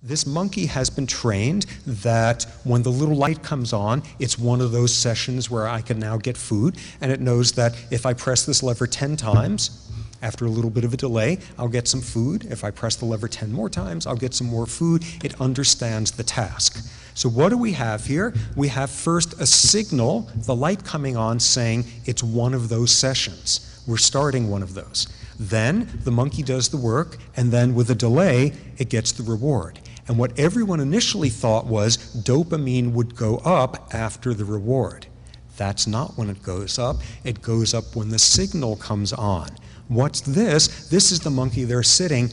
This monkey has been trained that when the little light comes on, it's one of those sessions where I can now get food, and it knows that if I press this lever 10 times, after a little bit of a delay, I'll get some food. If I press the lever 10 more times, I'll get some more food. It understands the task. So what do we have here? We have first a signal, the light coming on, saying it's one of those sessions. We're starting one of those. Then the monkey does the work, and then with a delay, it gets the reward. And what everyone initially thought was dopamine would go up after the reward. That's not when it goes up. It goes up when the signal comes on. What's this? This is the monkey there sitting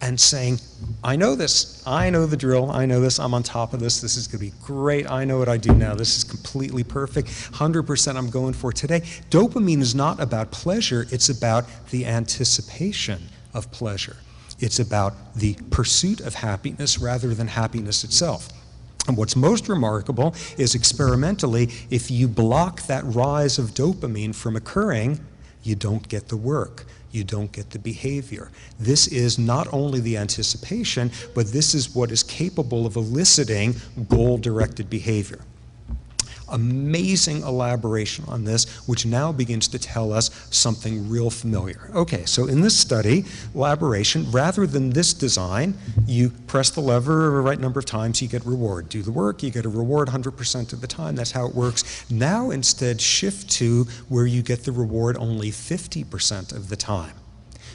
and saying, I know this, I know the drill, I know this, I'm on top of this is gonna be great, I know what I do now, this is completely perfect, 100% I'm going for today. Dopamine is not about pleasure, it's about the anticipation of pleasure. It's about the pursuit of happiness rather than happiness itself. And what's most remarkable is experimentally, if you block that rise of dopamine from occurring, you don't get the work. You don't get the behavior. This is not only the anticipation, but this is what is capable of eliciting goal-directed behavior. Amazing elaboration on this, which now begins to tell us something real familiar. Okay, so in this study, elaboration, rather than this design, you press the lever the right number of times, you get reward. Do the work, you get a reward 100% of the time, that's how it works. Now instead shift to where you get the reward only 50% of the time.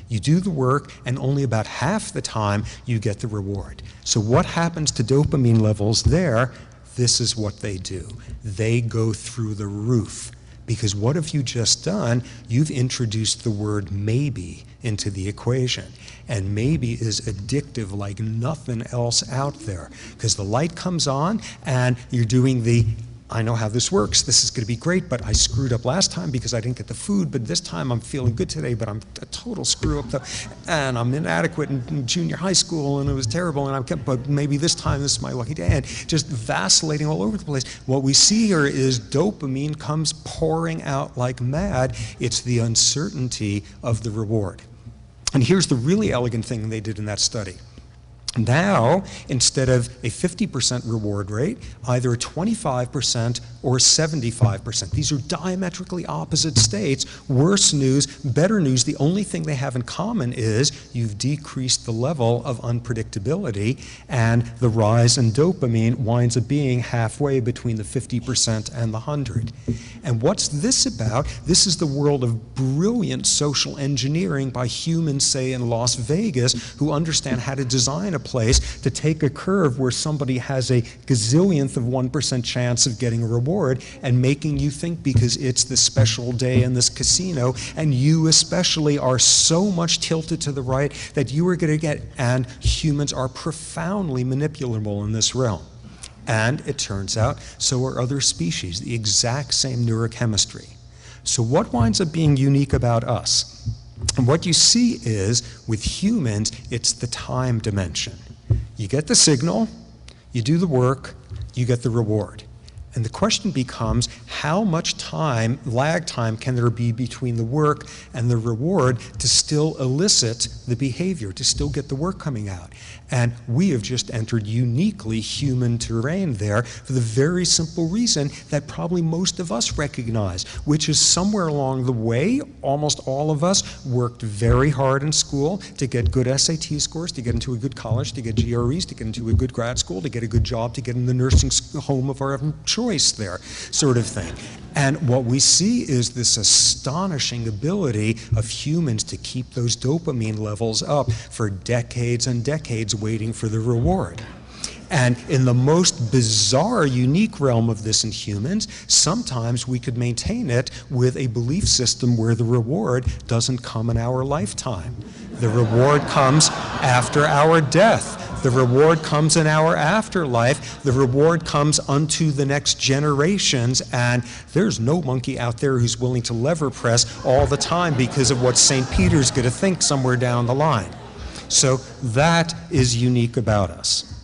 You do the work, and only about half the time you get the reward. So what happens to dopamine levels there? This is what they do. They go through the roof. Because what have you just done? You've introduced the word maybe into the equation. And maybe is addictive like nothing else out there. Because the light comes on and you're doing the, I know how this works, this is gonna be great, but I screwed up last time because I didn't get the food, but this time I'm feeling good today, but I'm a total screw up, and I'm inadequate in junior high school, and it was terrible, and but maybe this time this is my lucky day, and just vacillating all over the place. What we see here is dopamine comes pouring out like mad. It's the uncertainty of the reward. And here's the really elegant thing they did in that study. Now, instead of a 50% reward rate, either a 25% or 75%. These are diametrically opposite states. Worse news, better news, the only thing they have in common is you've decreased the level of unpredictability, and the rise in dopamine winds up being halfway between the 50% and the 100. And what's this about? This is the world of brilliant social engineering by humans, say, in Las Vegas, who understand how to design a place to take a curve where somebody has a gazillionth of 1% chance of getting a reward and making you think because it's this special day in this casino, and you especially are so much tilted to the right that you are going to get, and humans are profoundly manipulable in this realm. And it turns out, so are other species, the exact same neurochemistry. So what winds up being unique about us? And what you see is, with humans, it's the time dimension. You get the signal, you do the work, you get the reward. And the question becomes, how much time, lag time, can there be between the work and the reward to still elicit the behavior, to still get the work coming out? And we have just entered uniquely human terrain there for the very simple reason that probably most of us recognize, which is somewhere along the way, almost all of us worked very hard in school to get good SAT scores, to get into a good college, to get GREs, to get into a good grad school, to get a good job, to get in the nursing home of our choice there, sort of thing. And what we see is this astonishing ability of humans to keep those dopamine levels up for decades and decades waiting for the reward. And in the most bizarre, unique realm of this in humans, sometimes we could maintain it with a belief system where the reward doesn't come in our lifetime. The reward comes after our death. The reward comes in our afterlife. The reward comes unto the next generations, and there's no monkey out there who's willing to lever press all the time because of what St. Peter's going to think somewhere down the line. So that is unique about us.